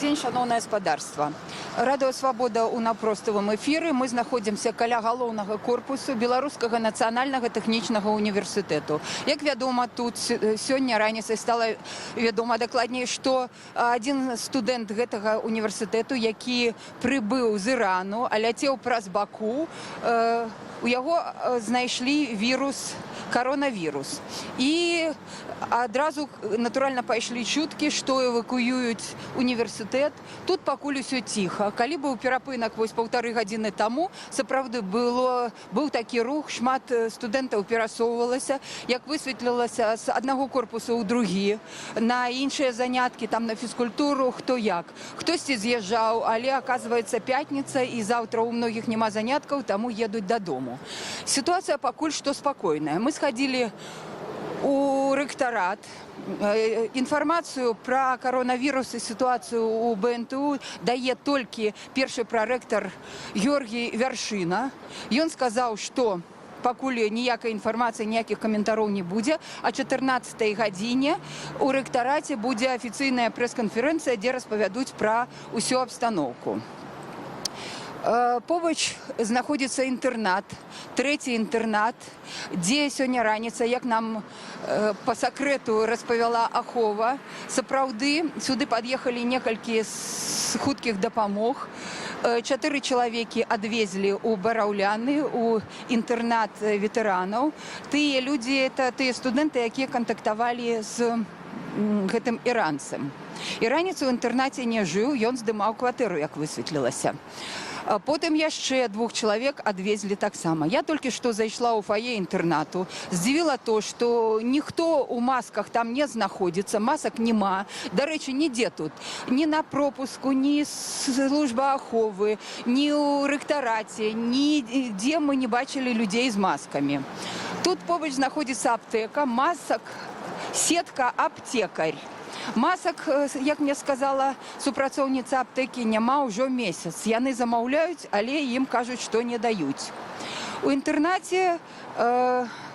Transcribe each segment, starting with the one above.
дзень, шановнае гаспадарства. Радыё Свабода ў напростовым эфіры. Мы знаходзімся каля галоўнага корпусу Беларускага нацыянальнага тэхнічнага універсітэту. Як вядома, тут сёння раніцай стала вядома дакладней, што адзін студэнт гэтага універсітэту, які прыбыў з Ірану, а ляцеў праз Баку, у яго знайшлі вірус, коронавірус. І адразу, натуральна, пайшлі чуткі, што эвакуююць універсітэт. Тут пакуль усё ціха. Калі быў перапынак вось 1,5 гадзіны таму, сапраўды быў такі рух, шмат студэнтаў перасоўвалася, як высветлілася з аднаго корпуса ў другі, на іншыя заняткі, там на фізкультуру, хто як. Хтосьці з'язджаў, але, аказваецца, пятніца, і заўтра ў многіх няма заняткаў, таму едуць дадому. Ситуация пакуль што спакойная. Мы сходили у рэктарат. Інфармацыю пра коронавірус і сітуацыю ў БНТУ дае толькі першы прарэктар Георгій Вяршына. Ён сказаў, што пакуль ніякай інфармацыі, ніякіх каментароў не будзе, а 14 гадзіне у рэктараце будзе афіцыйная прэс-канферэнцыя, дзе распавядуць пра ўсю абстаноўку. Побач знаходзіцца інтэрнат, трэці інтэрнат, дзе сёння раніца, як нам па сакрэту распавяла ахова, сапраўды сюды пад'ехалі некалькі з хуткіх дапамог. 4 чалавекі адвезлі ў Бараўляны, у інтэрнат ветэранаў. Тыя людзі, это тыя студэнты, якія кантактавалі з гэтым іранцам. Іранец у інтэрнаце не жыў, ён здымаў кватэру, як высветлілася. Потым яшчэ 2 чалавек адвезлі таксама. Я толькі што зайшла ў фае інтэрнату. Здзівіла то, што ніхто ў масках там не знаходзіцца, масак няма. Дарэчы, нідзе тут. Ні на пропуску, ні служба аховы, ні ў рэктараце, нідзе мы не бачылі людзей з маскамі. Тут побач знаходзіцца аптэка, масак, сетка, аптэкарь. Масак, як мне сказала супрацоўніца аптэкі, няма ўжо месяц. Яны замаўляюць, але ім кажуць, што не даюць. У інтэрнаце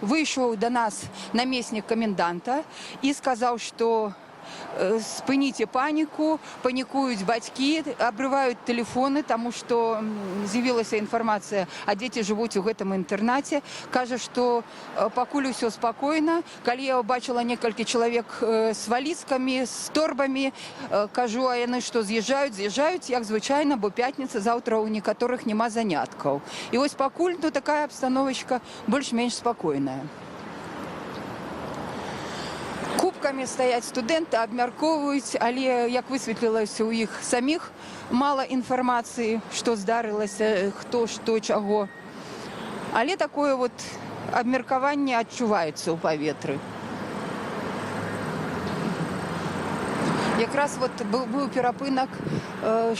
выйшаў да нас намеснік каменданта і сказаў, што спыніце паніку, панікуюць бацькі, абрываюць тэлефоны, таму што з'явілася інфармацыя, а дзеці жывуць у гэтым інтэрнаце. Кажа, што пакуль усё спакойна. Калі я бачыла некалькі чалавек з валізкамі, з торбамі, кажу, а яны што, з'язджаюць, як звычайна, бо пятніца, заўтра ў некаторых няма заняткаў. І вось пакуль такая абстановачка больш-менш спакойная. Кубкамі стаяць студэнты, абмяркоўваюць, але, як высветлілася, у іх саміх мала інфармацыі, што здарылася, хто, што, чаго. Але такое вот абмеркаванне адчуваецца ў паветры. Якраз вот быў перапынак,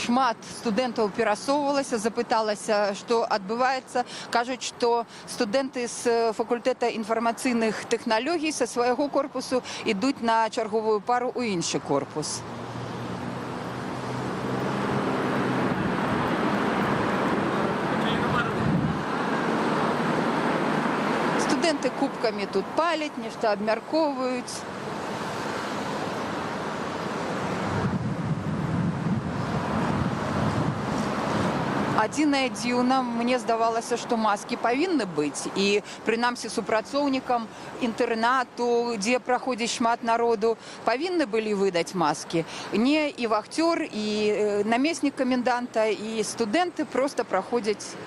шмат студэнтаў перасоўвалася, запыталася, што адбываецца. Кажуць, што студэнты з факультэта інфармацыйных тэхналогій са свайго корпусу ідуць на чарговую пару ў іншы корпус. Студэнты кубкамі тут паляць, нешта абмяркоўваюць. Адзінае дзіўна, мне здавалася, што маскі павінны быць. І прынамсі супрацоўнікам інтэрнату, дзе праходзіць шмат народу, павінны былі выдаць маскі. Не і вахцёр, і намеснік каменданта, і студэнты проста праходзяць.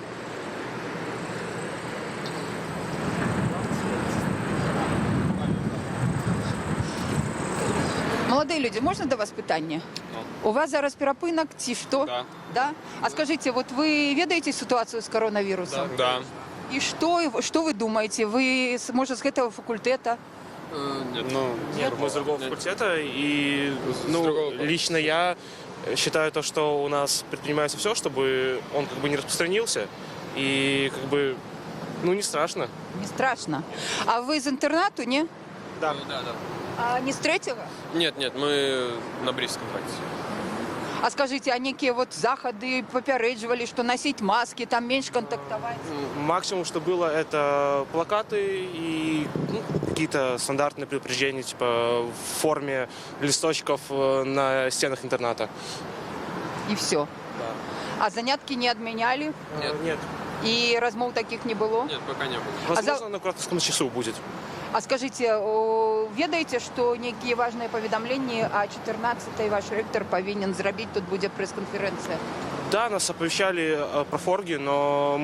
Молодые люди, можно до вас пытанне? У вас зараз перапынак ці што? Да. Да? А скажите, вот вы ведаете ситуацию с коронавирусом? Да. И что вы думаете? Вы, может, с этого факультета? Нет. Нет, мы с другого факультета, и лично я считаю то, что у нас предпринимается все, чтобы он как бы не распространился, и как бы, не страшно. Не страшно. А вы из интернату, не? Да. Да. А не с третьего? Нет, мы на Брестском практике. А скажите, а некие вот заходы папярэджвалі, что носить маски, там меньше контактовать? Максимум, что было, это плакаты и какие-то стандартные предупреждения, типа в форме листочков на стенах интерната. И все. Да. А занятки не отменяли? Нет. И размов таких не было? Нет, пока не было. Возможно, на коротком часу будет. А скажите, ведаете, что некие важные поведомления, а 14-й ваш ректор повинен зробить, тут будет пресс-конференция? Да, нас оповещали про форги, но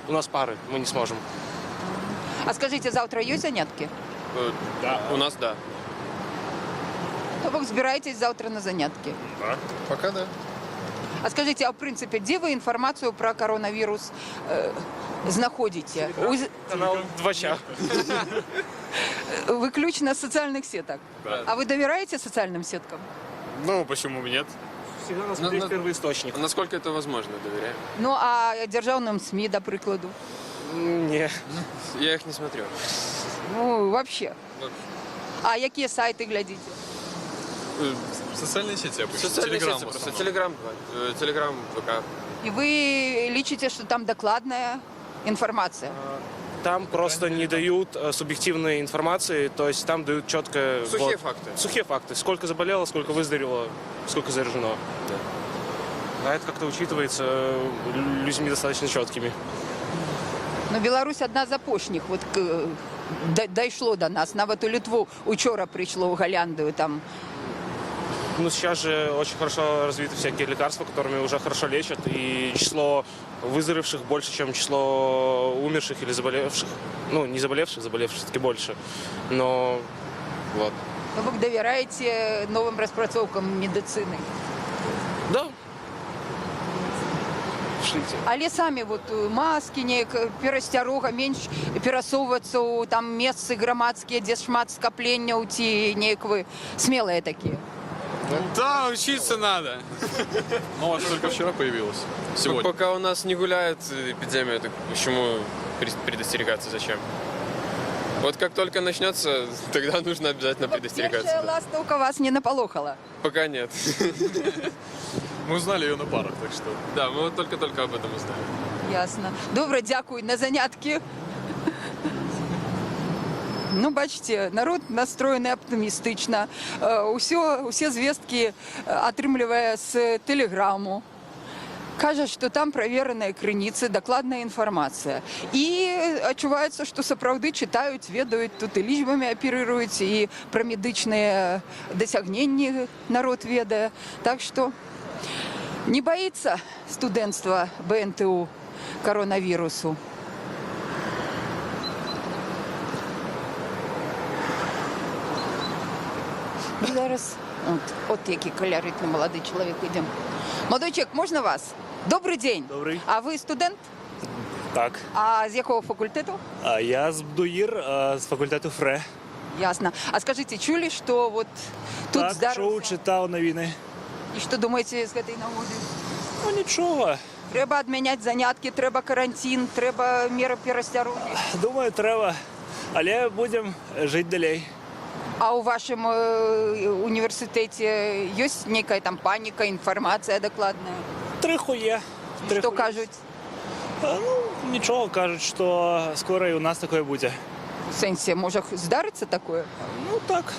у нас пары, мы не сможем. А скажите, завтра есть занятки? Да. У нас да. То вы збираетесь завтра на занятки? Пока да. А скажите, а в принципе, где вы информацию про коронавирус знаходите? Канал 2 Выключно с социальных сеток? Да. А вы доверяете социальным сеткам? Ну, почему бы нет? Всегда нас На- первый источник. Насколько это возможно, доверяю. Ну, а державным СМИ, до прикладу? Не. Я их не смотрю. Ну, вообще. А какие сайты глядите? Социальные сети обычно. Социальные Телеграм сети в просто. основном. Телеграм, ВК. И вы личите, что там докладная информация? Там просто не дают субъективной информации, то есть там дают четко... Сухие факты. Сухие факты. Сколько заболело, сколько выздоровело, сколько заражено. А это как-то учитывается людьми достаточно четкими. Ну, Беларусь одна з апошніх. Вот дійшло до нас. Навіть у Литву учора прийшло в Голландию там. Ну, сейчас же очень хорошо развиты всякие лекарства, которыми уже хорошо лечат, и число выздоровевших больше, чем число умерших или заболевших. Ну, не заболевших, заболевших все-таки больше. Но вот. То ви довіряєте новим розпрацовкам медицини? Да. Шлите. Але самі вот маски, неяк перасцярога, менш перасоўвацца ў там месцы грамадскія, дзе шмат скапленняў, ці неяк вы смелыя такія? Да, учиться надо. Новость только вчера появилась. Сегодня. Пока у нас не гуляет эпидемия, так почему предостерегаться зачем? Вот как только начнется, тогда нужно обязательно предостерегаться. Першая да. ластаўка вас не напалохала? Пока нет. Мы узнали ее на парах, так что. Да, мы вот только-только об этом узнаем. Ясно. Добре, дякую. На занятки. Ну, бачите, народ настроений оптимістично. Усі звістки атрымлівае з тэлеграму. Кажа, што там правераныя крыніцы, дакладная інфармацыя. І адчуваецца, што сапраўды чытаюць, ведаюць, тут і лічбамі аперыруюць, і пра медычныя дасягненні народ ведае. Так што не баіцца студэнцтва БНТУ коронавірусу. І зараз от який колоритний молодий чоловік йде. Молодой чоловік, можна вас? Добрий день. Добрий. А ви студент? Так. А з якого факультету? А я з БДУІР, з факультету ФРЕ. Ясно. А скажите, чули, что вот тут Так, здарился? шоу читав новини. І що думаєте з цієї нагоди? Ну нічого. Треба відміняти занятки, треба карантин, треба міри пересторожності. Думаю, треба. Але будемо жити далі. А у вашем университете есть некая там паника, информация докладная? Триху є. Что кажут? Ну, нічого, кажуть, що скоро і у нас таке буде. В сенсі, може здариться такое? Ну так.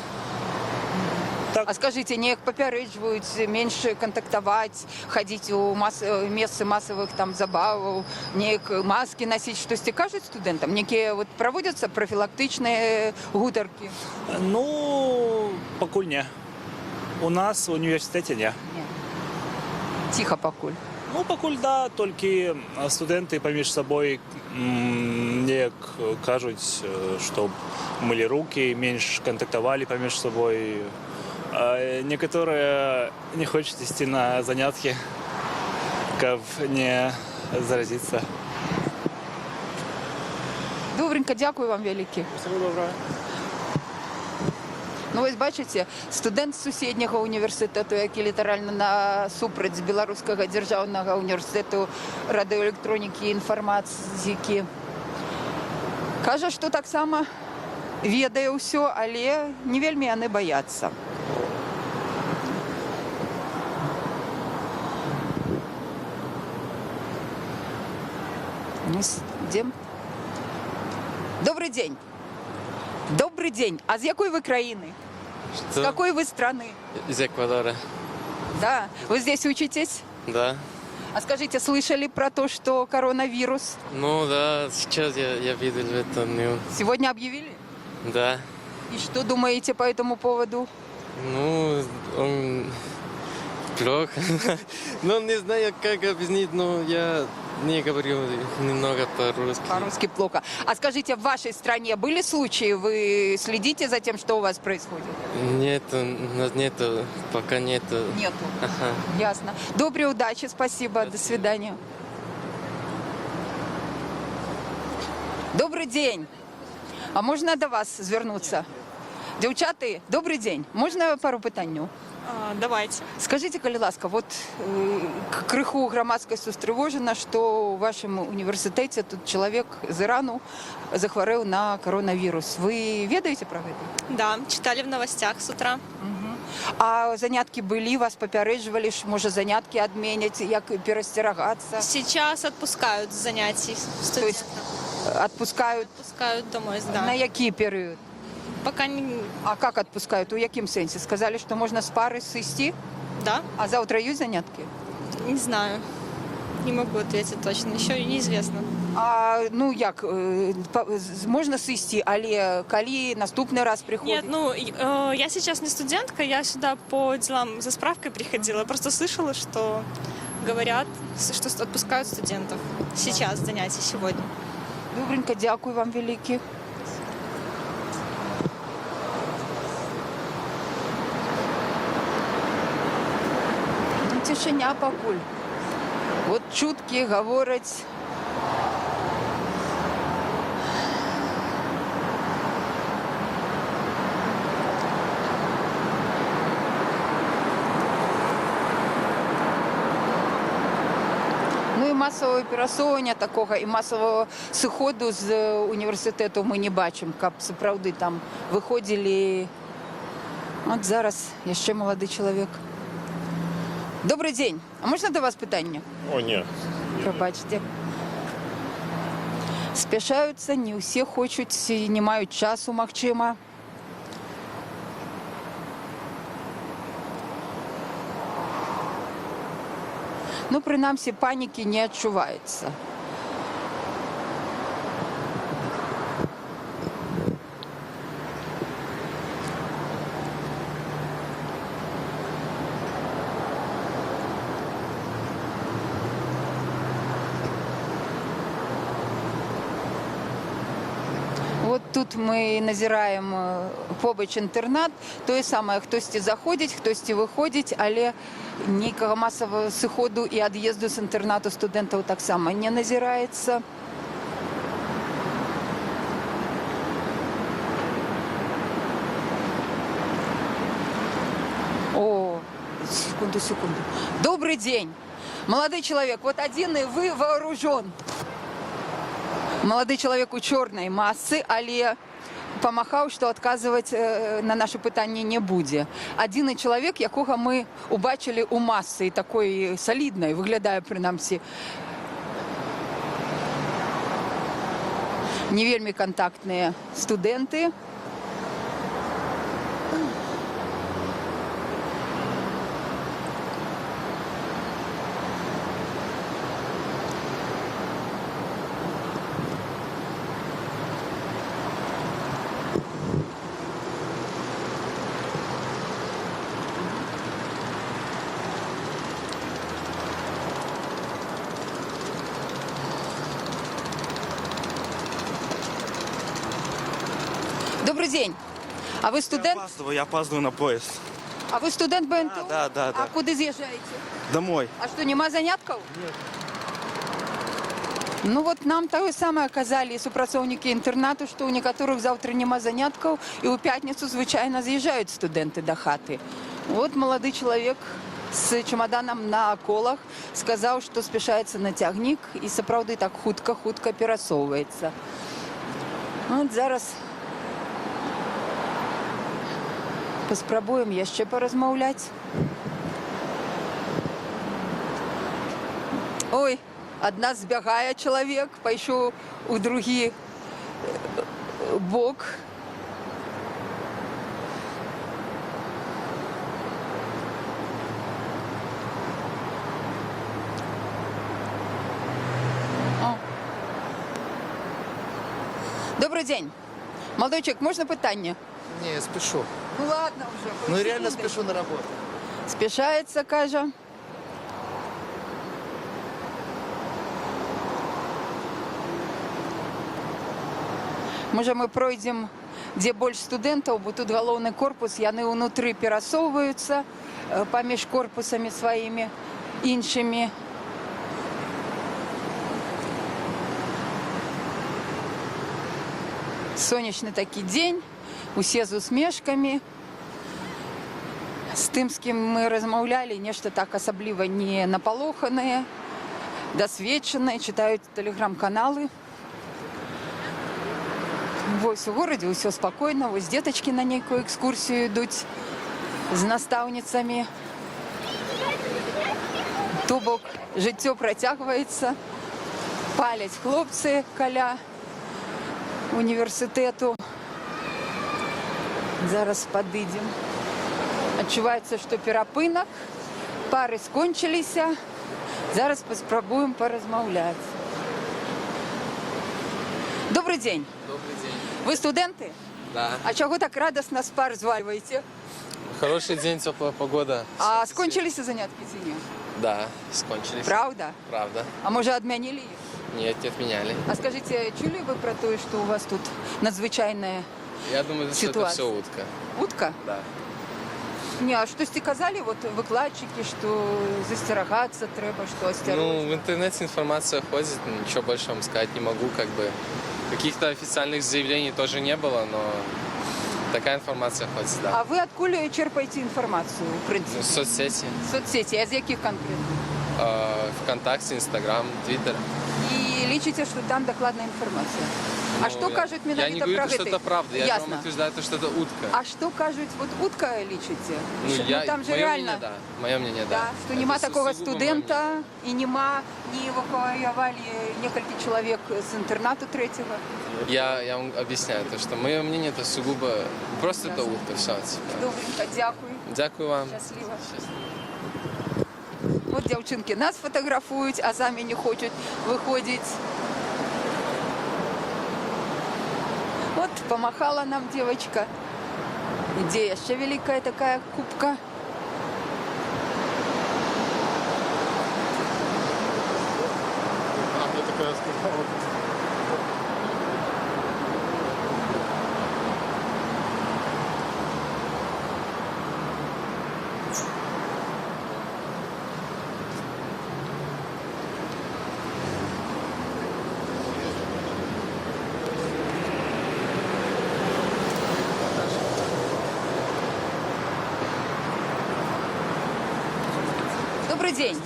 А скажите, неяк попереджують меньше контактовать, ходить у мест массовых там забавов, неяк маски носить, щось кажуть студентам? Некі вот проводятся профилактичные гутарки? Ну, покуль не. У нас в університеті ні. Ні. Тихо покуль. Ну, покуль да, тільки студенти поміж собою як кажуть, щоб мили руки, меньше контактували поміж собою. А некоторые не хочуть йти на занятки, как не заразиться. Добренько, дякую вам велике. Всего доброго. Ну, ось бачите, студент з сусіднього університету, який літерально насупереч з Білоруського державного університету радіоелектроніки і інформатики, каже, що так само ведає все, але не вельми вони бояться. Идем. Добрый день. Добрый день. А с какой вы краины? С какой вы страны? Из Эквадора. Да. Вы здесь учитесь? Да. А скажите, слышали про то, что коронавирус Ну да, сейчас я видел это. сегодня объявили? Да. И что думаете по этому поводу? Ну, он плохо. Ну, не знаю, как объяснить, но я не говорю немного по-русски. По-русски плохо. А скажите, в вашей стране были случаи? Вы следите за тем, что у вас происходит? Нет, у нас нету, пока нету. Нету. Ага. Ясно. Доброй удачи, спасибо. До свидания. Добрий день. А можна до вас звернутися? Дівчата, добрий день. Можна пару питань? Давайте. Скажите, коли ласка, вот криху громадськість устривожена, що у вашому університеті тут чоловік з Ірану захворів на коронавірус. Ви ведаєте про це? Да, читали в новостях с утра. А занятки були, вас попереджували, що може занятки відмінять, як перестерігатися? Сейчас отпускают с занятий студентов. Відпускають Отпускают домой, да. на який період? Пока не... А як відпускають? У якому сенсі? Сказали, що можна з пари сісти, Да, а завтра є занятки? не знаю. Не могу ответить точно. Еще неизвестно. А ну як, можна сісти, але коли наступний раз приходить? Нет, ну, я сейчас не студентка, я сюда по делам за справкой приходила. Просто слышала, что говорят, что отпускают студентов. Сейчас занятия, сегодня. Добренько, дякую вам велике. Ну, тишиня покуль. От чутки говорять. Ну і масового пересування такого, і масового сходу з університету ми не бачимо, як справді там виходили. От зараз я ще молодий чоловік. Добрий день. А можна до вас питання? О, ні. Пробачте. Спішаються, не всі хочуть, не мають часу, махчима. Ну, принаймні, паніки не відчувається. От тут ми назираємо побач інтернат. Те саме, хтось заходить, хтось виходить, але ніякого масового сходу і від'їзду з інтернату студентів так само не назирається. О, секунду. Добрый день. Молодой человек, вот один и вы вооружен. Молодий чоловік у чорній масці, але помахав, що відказувати на наше питання не буде. Один чоловік, якого ми побачили у масці, такої солідної, виглядає принаймні. Не вельми контактні студенти. Добрий день. А ви студент? Я опаздываю на поезд. А ви студент БНТУ? Да. А куди з'їжджаєте? Домой. А что, нема занятков? Нет. Ну вот нам то саме казали супрацовники інтернату, що у некоторых завтра нема занятків, і у п'ятницю, звичайно, з'їжджають студенти до хати. От молодий чоловік з чемоданом на колах сказав, що спішається на тягник і, справді, так хутко пересовується. От зараз поспробуємо ще порозмовляти. Ой, одна збігає чоловік, пойшов у другий бок. Добрий день. Молодой человек, можна питання? Не, я спешу. Ну ладно вже. Ну реально спешу на работу. Спішається, каже. Може, ми пройдемо, де більше студентів, бо тут головний корпус, і вони внутрі пересовуються поміж корпусами своїми іншими. Сонячний такий день, усі з усмішками. З тим, з ким ми розмовляли, нечто так особливо не наполохане, досвідчене, читають телеграм-канали. Ось у городі усе спокійно, ось діточки на ніяку екскурсію йдуть з наставницями. Тобок життя протягується, палять хлопці каля університету. Зараз підійдемо. Відчувається, що перепинок, пари скончилися. Зараз спробуємо порозмовляти. Добрий день. Добрый день. Ви студенти? Да. А чого так радостно з пар звалюєте? Хороший день, теплая погода. А скончилися занятки чи ні? Да, скончились. Правда? Правда. А може відмінили їх? Нет, не отменяли. А скажіть, чули ви про те, що у вас тут надзвичайна Я думаю, что это Ситуация. все утка. утка? Да. Ні, а щось ти казали, от викладчики, що застерігатися треба, що Ну, осторожно. в интернете информация ходит, ничего больше вам сказать не могу, как бы. Каких-то официальных заявлений тоже не было, но такая информация ходит, да. А ви откуда черпаєте інформацію, в Ну, принципі? соцсети, Соцсети, а з яких конкретно? ВКонтакте, Инстаграм, Твиттер. І лічите, що там докладна інформація. А Ну, що кажуть я не менавіта говорю, про что гэта? это правда, я же вам Ясно. утверждаю, то, что это утка. А що кажуть, от утка лічите? Ну, Що, я, там же мое реально, мнение, да. Мое мнение, да. да, що Это нема су- такого сугубо мое студента, мнение. і нема, не евакуювали несколько чоловік з інтернату третього. Я вам объясняю, то, что мое мнение это сугубо просто это утка, все. Добренько, дякую. Дякую вам. Щасливо. От дівчинки нас фотографують, а самі не хочуть виходити. Вот помахала нам девочка. Идея еще великая такая кубка. Добрий день.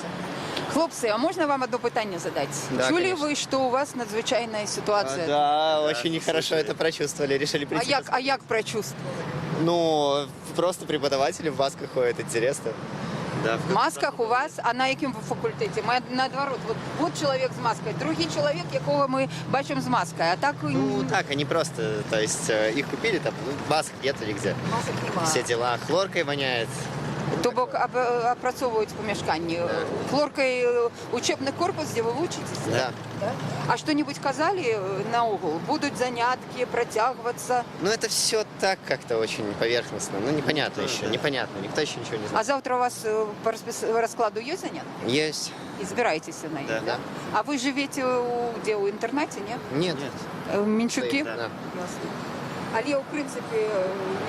Хлопці, а можна вам одне питання задати? Да, Чули конечно. ви, що у вас надзвичайна ситуація? Да, очень нехорошо это прочувствовали. Решили А прийти. як прочувствовали? Ну, просто преподаватели в масках ходят, интересно. Да. В масках у вас, а на якому ви факультеті? Ми наоборот, от чоловік з маскою, другий чоловік, якого ми бачимо з маскою, а так Ну, так, они просто, то есть их купили, там, ну, масок нет или где. масок немає. Все дела. Хлоркой воняет. Тобто опрацьовують помешкання. Хлоркою учебний корпус, де ви учитесь? Да. Да? А что-нибудь казали на угол? Будут занятки, протягиваться? Но это все так как-то очень поверхностно. Ну, непонятно еще, непонятно. Никто еще ничего не А знает. завтра у вас по раскладу есть занятки? Есть. И собираетесь на них, Да. да? А вы живете где, у интернате, нет? Нет. В Минчуки? Да. Ясно. Але, в принципе,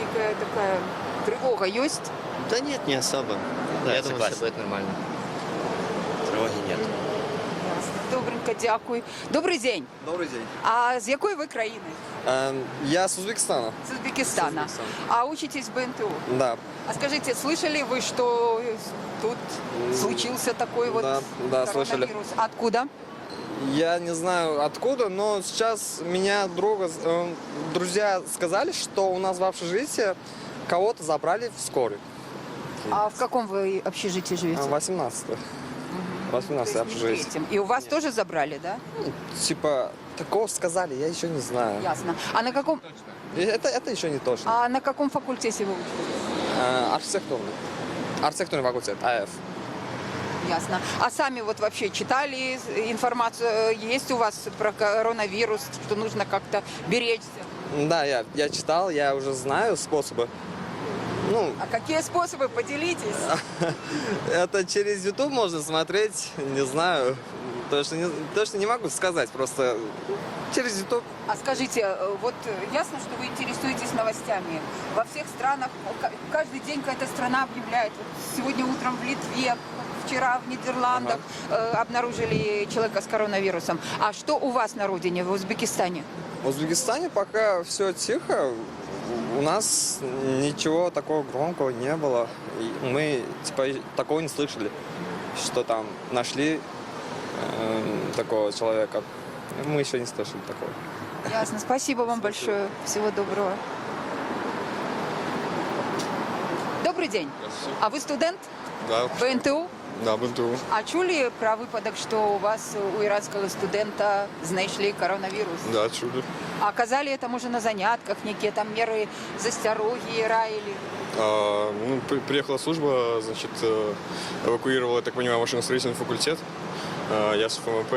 некая такая тревога есть? Да нет, не особо. Да, Я думаю, согласен. все будет нормально. Тревоги нет. Добренько, дякую. Добрий день. Добрый день. А з якої ви країни? Я с Узбекистана. З Узбекистана. А учитесь в БНТУ? Да. А скажите, слышали вы, что тут случился такой вот да, коронавирус? Откуда? Я не знаю откуда, но сейчас меня друзья сказали, что у нас в общежитии кого-то забрали в скорой. А в каком вы общежитии живете? 18-й. То 18-й есть не в общежитие. третьем. И у вас тоже забрали, да? Типа, такого сказали, я еще не знаю. Ясно. А на каком, Это еще не точно. а на каком факультете вы учились? Архитектурный. Архитектурный факультет, АФ. Ясно. А сами вот вообще читали информацию, есть у вас про коронавирус, что нужно как-то беречься? Да, я читал, я уже знаю способы. Ну, А какие способы? Поделитесь. это через YouTube можно смотреть, не знаю. Точно не могу сказать, просто через YouTube. А скажите, вот ясно, что вы интересуетесь новостями. Во всех странах, каждый день какая-то страна объявляет. Вот сегодня утром в Литве, вчера в Нидерландах обнаружили человека с коронавирусом. А что у вас на родине, в Узбекистане? В Узбекистане пока все тихо. У нас ничего такого громкого не было. И мы типа такого не слышали, что там нашли такого человека. Мы еще не слышали такого. Ясно. Спасибо вам большое. Всего доброго. Добрый день. А вы студент? Да, БНТУ? да, БНТУ. А чули про випадок, що у вас у іранського студента знайшли коронавірус? Да, чудо. А казали это, може, на занятках, які там міри застероги, раїли? Приехала служба, значит, эвакуировала, я так понимаю, машиностроительный факультет. Я с ФМП,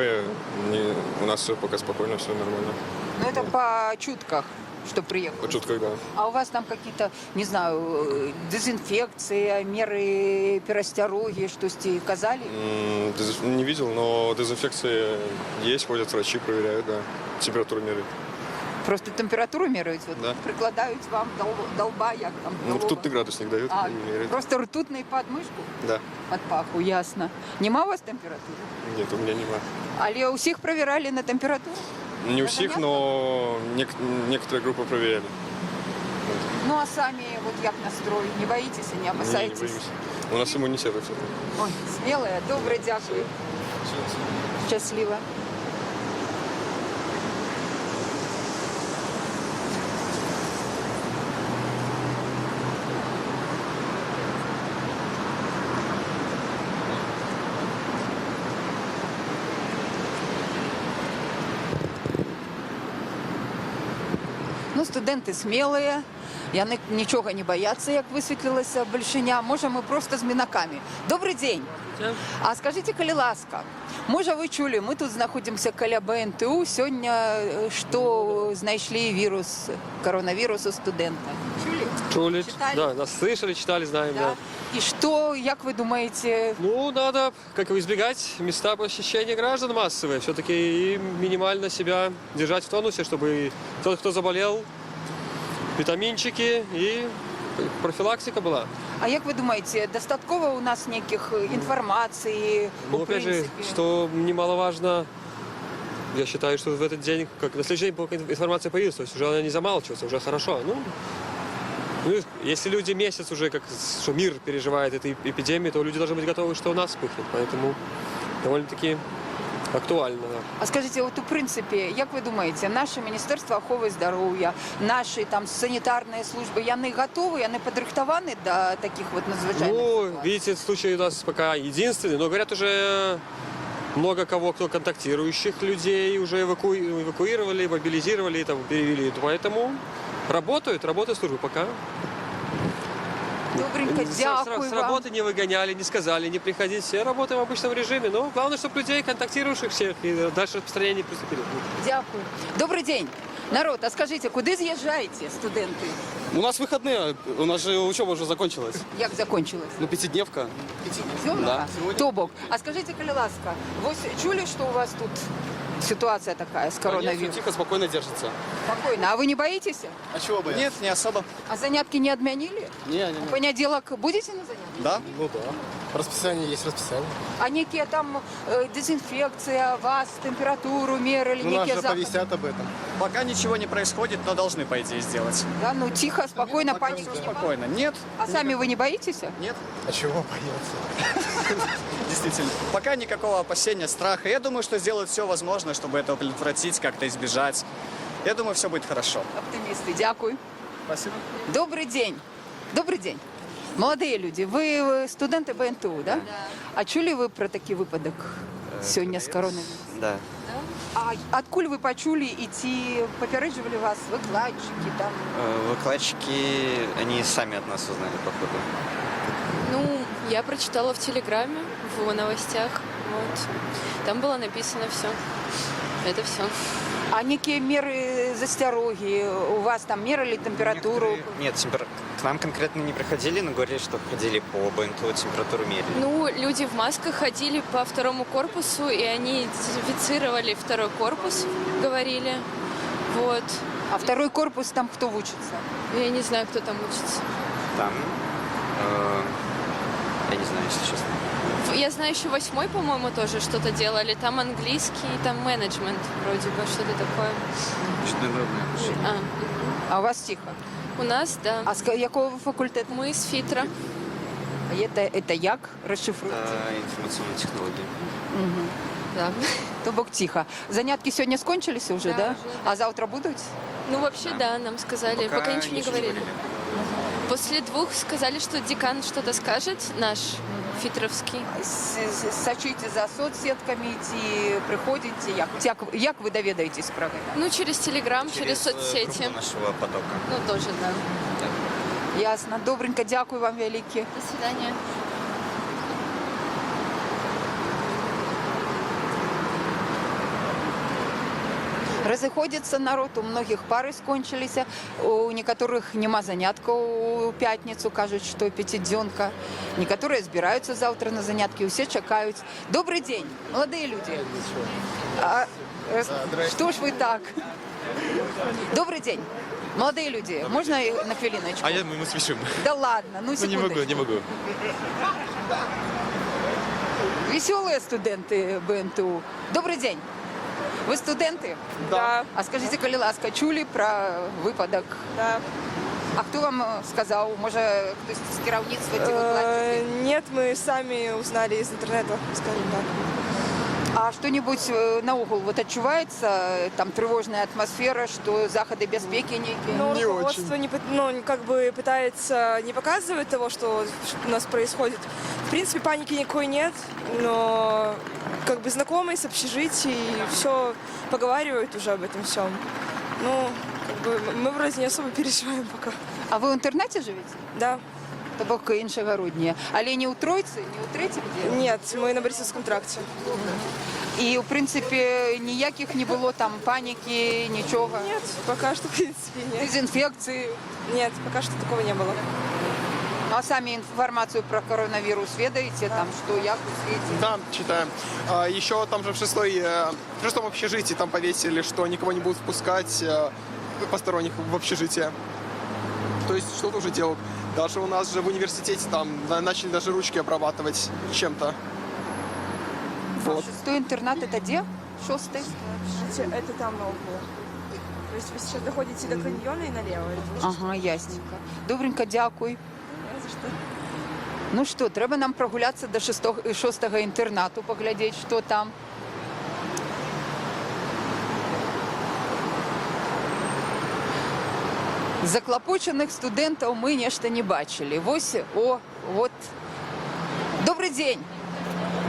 у нас все пока спокойно, все нормально. Ну, это по чутках, что приехали. По чутках, да. А у вас там какие-то, не знаю, дезинфекция, меры перестероги, что сти казали? Не видел, но дезинфекция есть, ходят врачи, проверяют, да. Температуру меряют. Просто температуру меряють, вот, Да. прикладають вам долба, як там, Ну, долба. ртутный градусник дают А, и меряют. просто ртутний подмишку? Да. Под паху, ясно. Нема у вас температури? Нет, у меня нема. Але усіх перевіряли на температуру? Не у На всех, занятках? но некоторые группы проверяли. Ну а самі, вот як настрой? Не боїтеся, не Не опасаєтесь? боюсь. У нас иммунитет вообще. Ой, смелая, добре, дякую. Щасливо. Ну, студенти смілі, нічого не бояться, як висвітлилося Большиня. Може, ми просто з мінаками. Добрий день. А скажіть, коли ласка, може ви чули, ми тут знаходимося біля БНТУ, сьогодні, що знайшли вірус, коронавірус у студента. Чули? Чули, Читали? да, нас слышали, читали, знаем, да. І що, як ви думаєте, Ну, надо как избегать места посещения граждан массовые. Все-таки и минимально себя держать в тонусе, чтобы тот, кто заболел, витаминчики и профилактика была. а як ви думаєте, достатково у нас ніяких інформації, Но у опять же, принципі? что немаловажно, я считаю, что в этот день, как на следующий день информация появилась, то есть уже она не замалчивается, уже хорошо. Ну, если люди месяц уже, как что мир переживает эту эпидемию, то люди должны быть готовы, что у нас вспыхнет. Поэтому довольно-таки актуально. Да. А скажіть, от у принципі, як ви думаєте, наше Міністерство охорони здоров'я, наші там санітарні служби, вони готові, вони підрихтовані до таких от надзвичайних Ну, ситуацій? видите, случай у нас пока единственный, но говорят уже много кого, кто контактирующих людей уже эвакуировали, мобилизировали, там, перевели. Поэтому работают службы пока. Добренько, дякую С вам. работы не выгоняли, не сказали, не приходить. Все работаем в обычном режиме. Но главное, чтобы людей, контактирующих всех, и дальше распространение не приступили. Дякую. Добрий день. Народ, а скажіть, куди з'їжджаєте, студенти? У нас выходные, у нас же учеба уже закончилась. Як закінчилось? Ну, пятидневка. Пятидневка? Тобок. А скажите, коли ласка, вы чули, что у вас тут ситуация такая с коронавирусом? Тихо, спокойно держится. Спокойно. А вы не боитесь? А чего бы? Нет, не особо. А занятки не отменили? Не. В понеделок будете на занятках? Да? Ну да. Расписание есть расписание. А некие там дезинфекция, вас, температуру мерили, Ну, нас некие же заходы? повесят об этом. Пока ничего не происходит, но должны, по идее, сделать. Да, ну тихо, спокойно, Пока паники всё нема. Спокойно. Нет, А сами вы не боитесь? нет, А чего бояться? действительно. Пока никакого опасения, страха. Я думаю, что сделают все возможное, чтобы этого предотвратить, как-то избежать. Я думаю, все будет хорошо. Оптимисты, дякую. Спасибо. Добрий день. Добрий день. Молоді люди, ви студенти БНТУ, да? Да. А чули ви про такий випадок сьогодні з коронавірусом? Да. А откуль ви почули і ці попереджували вас викладчики там? Выкладчики, они сами от нас узнали, походу. Ну, Я прочитала в Телеграме, в новостях. Вот. Там было написано все. Это все. А некие меры застероги? У вас там мерили температуру? Нет, к нам конкретно не приходили, но говорили, что ходили по БНТУ, температуру мерили. Ну, люди в масках ходили по второму корпусу, и они дезинфицировали второй корпус, говорили. Вот. А второй корпус там кто учится? Я не знаю, кто там учится. Там, я не знаю, если честно. Я знаю, еще 8-й, по-моему, тоже что-то делали. Там английский, там менеджмент вроде бы, что-то такое. А у вас тихо? У нас, да. А з якого ви факультету? Мы с ФИТРа. Это як? Розшифруйте. Информационные технологии. Да. То бок тихо. Занятки сегодня скончились уже, Да, да? уже, да. А завтра будут? Ну, вообще, да, нам сказали. Пока ничего не говорили. После 2 сказали, что декан что-то скажет, наш фитровский. Сачуйте за соцсетками, ці приходите. Як ви доведаєтесь про це? Ну, через Телеграм, через соцсети. группу нашего потока. Ну, тоже, да. Ясно. Добренько, дякую вам велике. До свидания. Разыходится народ, у многих пары скончились, у некоторых нема занятка у пятницу, кажуть, что пятидзёнка. Некоторые збираються завтра на занятки, все чекают. Добрый день, молодые люди. Что ж вы так? Добрый день. Молодые люди, можно на хвилиночку? Мы спешим. Да ладно, ну секундочку. Не могу. Веселые студенты БНТУ. Добрый день. Ви студенти? Да. А скажіть, коли ласка, чули про випадок? Да. А хто вам сказав? Може, хтось з керівництва ці викладчики? Нет, мы сами узнали из интернета, скажем так. А что-нибудь наогул вот отчувается, там тревожная атмосфера, что заходы безпеки некие? Ну, руководство как бы пытается не показывать того, что у нас происходит. В принципе, паники никакой нет, но как бы знакомые с общежития все поговаривают уже об этом всем. Ну, как бы мы вроде не особо переживаем пока. А ви в інтернаті живете? Да. То бок іншогороднє. Але не у Тройці, не у Третій где? Нет, мы на Борисовском тракте. І, в принципі, ніяких не було там паніки, нічого? Нет, пока что, в принципе, нет. Дезінфекції? Нет, пока что такого не было. А самі інформацію про коронавірус ведаете? Там что, як у світі? Да, читаем. Еще там же в шестом общежитии там повесили, что никого не будут впускать посторонних в общежитие. То есть что-то уже делают. Даже у нас же в университете там начали даже ручки обрабатывать чем-то. Вот. Шестой интернат это где? Шостый? Это там на углу. То есть вы сейчас доходите до каньона и налево. Ага, ясненько. Добренько, дякую. Ну що, треба нам прогулятися до шостого інтернату, поглядіти, що там. Заклопочених студентів ми нечто не бачили. Вот. Добрий день.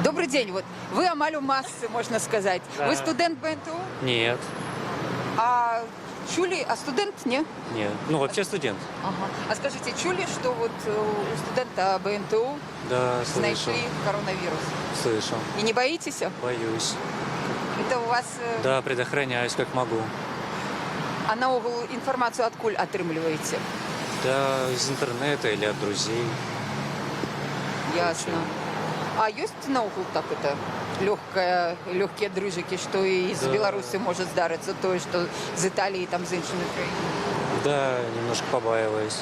Добрий день. Вот. Ви амаль у масці, можна сказати. Да. Ви студент БНТУ? Нет, А чули, а студент, не? нет. Ну, вообще студент. Ага. А скажите, чули, что вот у студента БНТУ Да, слышал. нашли коронавирус? Слышал. И не боитесь? Боюсь. Это у вас... Да, предохраняюсь как могу. А наогул информацию откуль отрымливаете? Да, из интернета или от друзей. Ясно. А есть наогул так это легкие дрыжики, что и из Да. Беларуси может здариться то, что из Италии, там, из іншими країнами? Да, немножко побаиваюсь,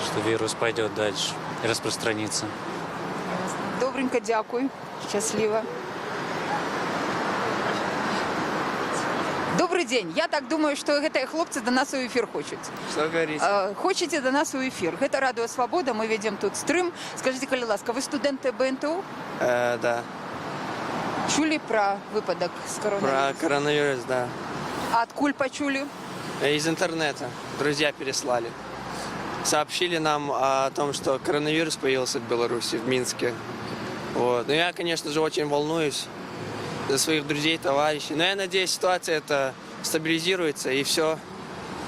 что вирус пойдет дальше и распространится. Добренько, дякую. Щасливо. Добрый день. Я так думаю, что гэтыя хлопцы до нас у эфир хочуць. Что говорите? Хочете до нас у эфир? Гэта Радио Свобода, мы ведем тут стрим. Скажите, калі ласка, вы студенты БНТУ? Да. Чули про выпадок с коронавирусом? Коронавирус, да. А откуль почули? Из интернета. Друзья переслали. Сообщили нам о том, что коронавирус появился в Беларуси, в Минске. Вот. Но я, конечно же, очень волнуюсь за своих друзей, товарищей. Но я надеюсь, ситуация это стабилизируется и все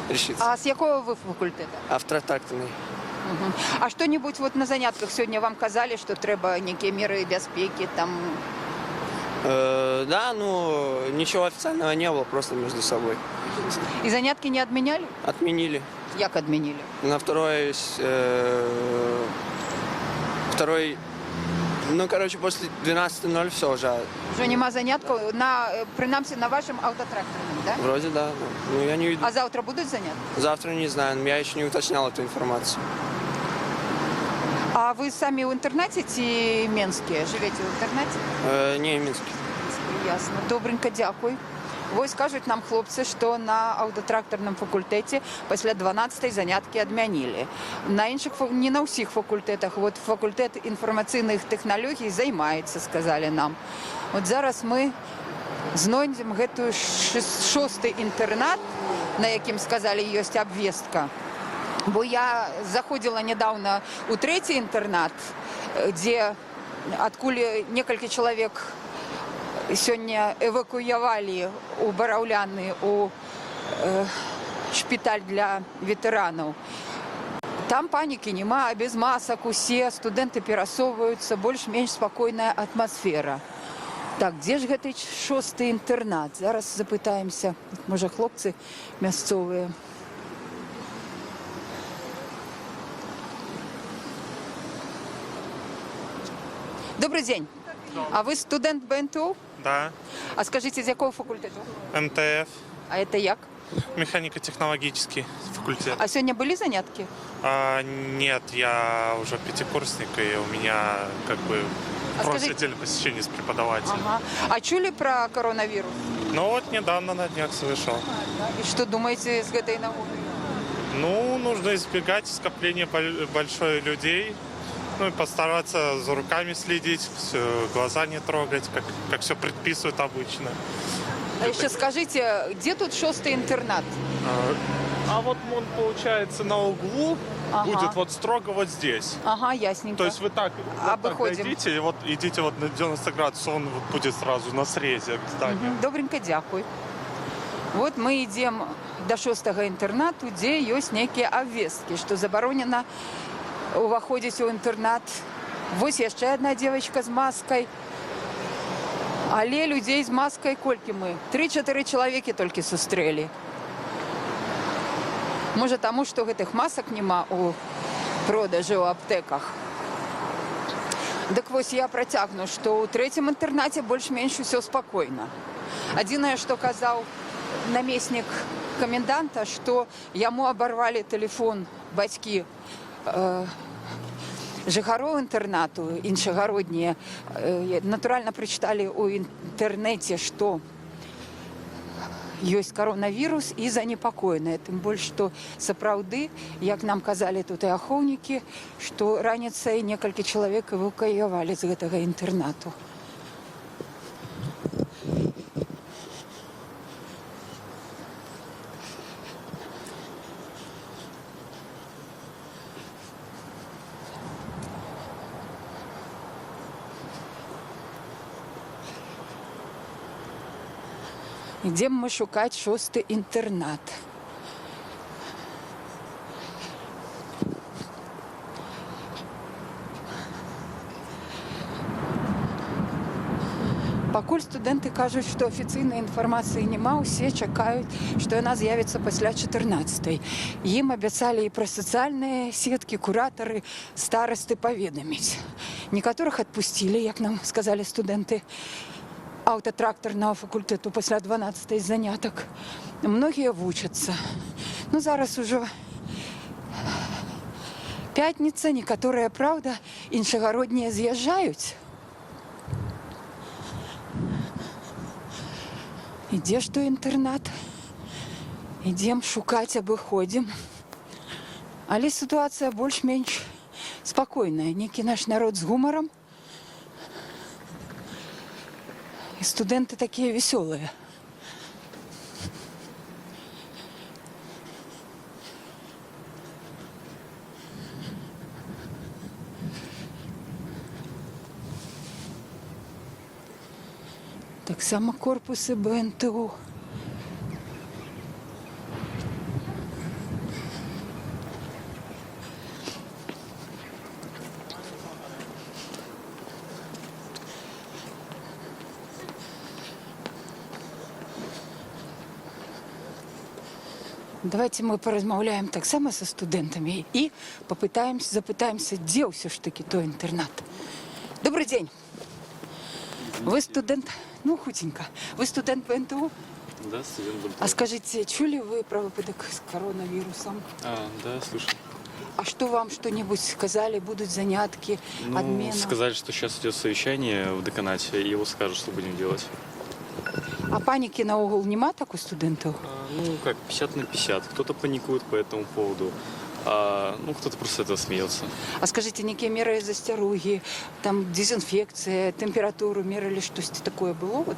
решится. А с якого ви факультета? Автотрактный. А что-нибудь вот на занятках сегодня вам казали, что треба некие меры безопасности там? Да, ну ничего официального не было, просто между собой. И занятки не отменяли? Отменили. Як отменили? На второй, ну, короче, после 12:00 все уже. Уже нема занятков, принамсі на вашем автотракторном, да? Вроде да. Ну, я не видел. А завтра будут занятки? Завтра не знаю, я еще не уточнял эту информацию. А вы сами в интернате ці Менські? Живете в интернате? Не, Минске. Ясно. Добренько, дякую. Ось кажуть нам хлопці, що на автотракторному факультеті після 12-ї занятки адмянілі. На інших, не на всіх факультетах. От факультет інформаційних технологій займається, сказали нам. От зараз ми знойдемо гэту 6-й інтернат, на яким, сказали, є обвестка. Бо я заходила недавно у 3-й интернат, где откуль некалькі чалавек сёння эвакуявалі у Бараўляны у шпіталь для ветэранаў. Там панікі няма, без масак усе, студэнты перасоўваюцца, больш-менш спакойная атмасфера. Так, дзе ж гэты 6-й інтэрнат? Зараз запытаемся, можа, хлопцы мясцовыя. Добрый день. А вы студент БНТУ? Да, А скажите, з якого факультету? МТФ, А это як? механико-технологический факультет. А сегодня были занятки? Нет, я уже пятикурсник, и у меня как бы А просто скажите- отдельное посещение с преподавателем. Ага. А чули про коронавирус? Ну вот недавно на днях слышал. И что думаете с этой нагодой? Ну, нужно избегать скопления большой людей, ну и постараться за руками следить, глаза не трогать, как все предписывают обычно. А еще скажите, где тут 6-й интернат? А вот он, получается, на углу Ага. будет вот строго вот здесь. Ага, ясненько. То есть вы так, вот так Обыходим. дойдите, и вот идите вот на 90 градусов, он вот будет сразу на срезе к зданию. Мгм. Добренько, дякую. Вот мы идем до 6-го интернату, где есть некие обвестки, что заборонено уваходить у интернат. Вот еще одна девочка с маской. Але людей з маскою колькі ми? 3-4 чоловіки тільки зустріли. Може, тому, що гэтых масок нема у продажі у аптеках. Так ось я протягну, що у 3-м інтернаті більш-менш все спокійно. Єдине, що казав намісник коменданта, що йому оборвали телефон батьки жыхароў інтэрнату, іншагароднія, натуральна прачыталі ў інтэрнэце, што ёсць коронавірус і занепакоеныя. Тым больш, што сапраўды, як нам казалі тут і ахоўнікі, што раніцай некалькі чалавек эвакуявалі з гэтага інтэрнату. Ідем мы шукаць 6-й інтэрнат. Пакуль студэнты кажуць, што афіцыйнай інфармацыі няма, усе чакаюць, што яна з'явіцца пасля 14-й. Ім абяцалі і пра сацыяльныя сеткі, куратары, старасты паведаміць. Некаторых адпусцілі, як нам сказалі студэнты автотракторного факультету пасля 12-й заняток. Многие вучатся. Ну, зараз уже пятница, некоторые, правда, іншагароднія з'язджаюць. Ідзе што інтэрнат. Ідзем шукаць, абыходзім. Але сітуацыя больш-менш спакойная. Некі наш народ з гумарам. И студенты такие веселые. Так само корпусы БНТУ. Давайте ми порозмовляємо так само со студентами і запитаємося, де все ж таки той інтернат. Добрий день. Ви студент, ну худенько, ви студент ПНТУ? Да, студент БНТУ. А скажите, чули вы про выпадок с коронавирусом? Да, слышал. А что вам что-нибудь сказали? Будут занятки, отмена? Сказали, что сейчас идет совещание в деканате, и его скажут, что будем делать. А паники на угол нема так у студентов? Ну, как, 50 на 50. Кто-то паникует по этому поводу, а кто-то просто этого смеется. А скажите, некие меры застероги, там дезинфекция, температуру мерили, что-то такое было? Вот?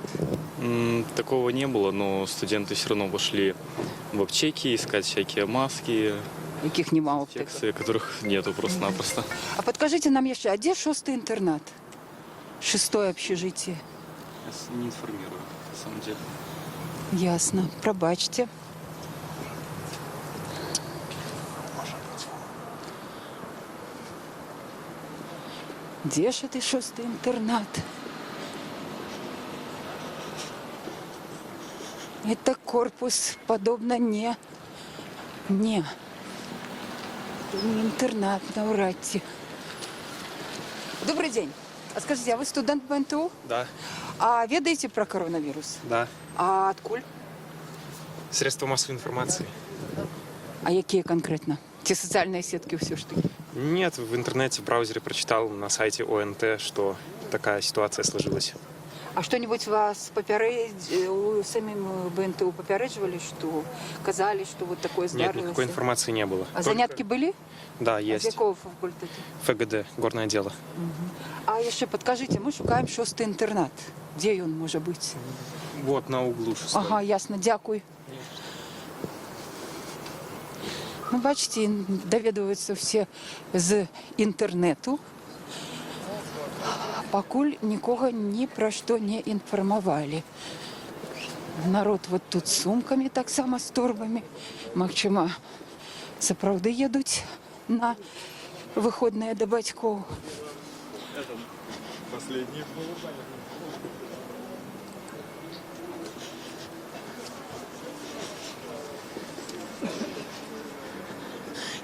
Такого не было, но студенты все равно пошли в аптеки искать всякие маски, Яких нема аптек? тексты, которых нету просто-напросто. А подскажите нам еще, а где 6-й интернат? 6-е общежитие. Я не информирую, на самом деле. Ясно. Пробачьте. Где ж это 6-й интернат? Это корпус, подобно не интернат, навряд ли. Добрый день. А скажите, а вы студент БНТУ? Да, А ведаете про коронавирус? да. А откуль? Средства массовой информации. А какие конкретно? Те социальные сетки все ж таки. Нет, в интернете, в браузере прочитал на сайте ОНТ, что такая ситуация сложилась. А что-нибудь вас самим БНТУ попередживали, что казали, что вот такое Нет, здарилось? никакой информации не было. А занятки были? Да, А з есть. якого факультету? ФГД, горное дело. А ще підкажіть, ми шукаємо 6-й інтернат. Де він може бути? Вот на углу 6. Ага, ясно, дякую. Ну, бачите, довідуються всі з інтернету. Покуль нікого ні про що не інформували. Народ вот тут з сумками, так само з торбами. Макчима, сапраўды їдуть на виходні до батьків. Последний.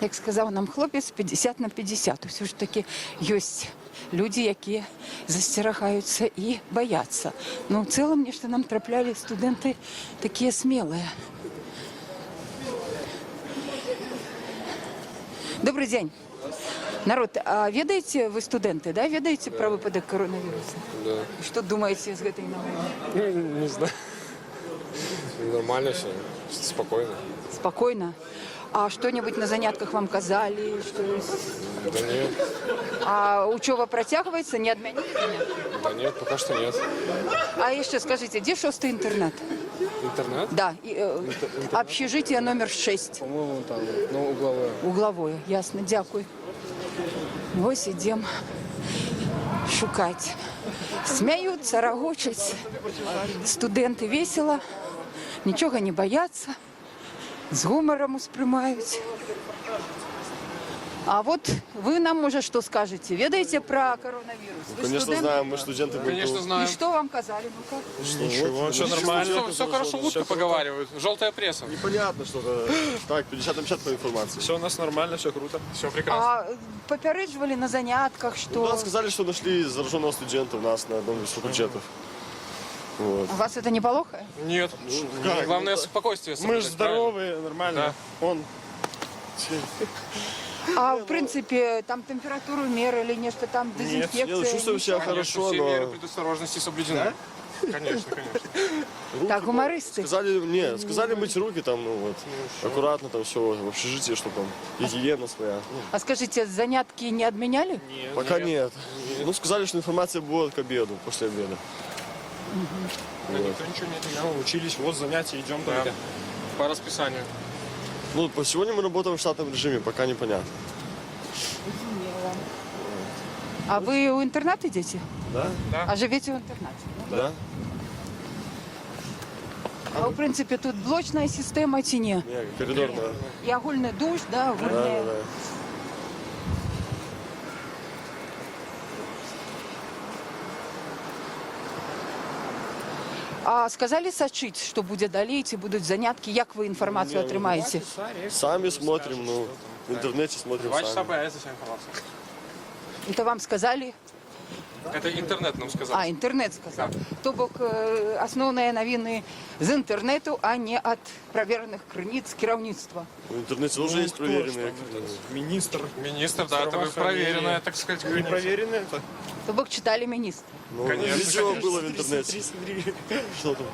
Як сказав нам хлопець, 50 на 50. Все ж таки є люди, які застерігаються і бояться. Ну, в цілому, мені ж нам трапляли студенти такі смілі. Добрий день. Народ, а ведаете вы студенты, да? Ведаете про выпадок коронавируса? Да. Что думаете с этой новой? Не знаю. Нормально все, спокойно. Спокойно. А что-нибудь на занятках вам казали? Что... Да нет, А учеба протягивается? Не отменили? да нет, пока что нет. А еще скажите, где 6-й интернат? Интернет? Да, общежитие номер 6. По-моему, там, ну, угловое. Угловое, ясно, дякую. Ось ідемо шукати. Сміються, рагочуть. Студенти весело, нічого не бояться, з гумором сприймають. А вот вы нам, может, что скажете? Ведаете про коронавирус? Вы Конечно, студент? знаем, мы студенты БНТУ. Конечно, знаем. И что вам казали? Ну-ка. Ничего, все нормально. Все хорошо, утка поговаривают. Желтая пресса. Непонятно что-то. Так, 50 на 50 по информации. Все у нас нормально, все круто. Все прекрасно. А попередживали на занятках, что... Да, сказали, что нашли зараженного студента у нас на одном из факультетов. Вот. А вас это не полохает? Нет. как? Главное спокойствие. Мы же соблюдать, правильно? здоровые, нормально. Он... А в принципе, там температуру мерили, нечто там дезинфекция? Нет, чувствую себя Конечно, хорошо, все меры но... предосторожности соблюдены. Конечно, конечно. Так, гумористы. Сказали мыть руки там, ну вот, аккуратно там все в общежитии, чтобы там гигиена своя. Ну, А скажите, занятки не отменяли? пока нет. Ну, сказали, что информация будет к обеду, после обеда. Да никто ничего не отменял. Учились, вот занятия, идем только. По расписанию. Ну, по сегодня мы работаем в штатном режиме, пока непонятно. А вы у интерната идете? Да? А живете в интернате? Да? А в принципе тут блочная система ці ні? Не, коридорная. І огульний душ, да, Да, огульне. да. А сказали сачыць, што будзе далей, ці будуць заняткі, як вы інфармацыю атрымаеце? Сами смотрим, ну, в интернете смотрим сами. Это вам сказали? Это интернет нам сказал. А, інтэрнэт сказаў. То бок асноўныя навіны з інтэрнэту, а не ад правераных крыніц кіраўніцтва. В интернете тоже есть проверенные. Министр. Министр, да, это вы проверенная, так сказать, Проверенные. То бок чыталі міністр. Ну, видео было в интернете. Что там?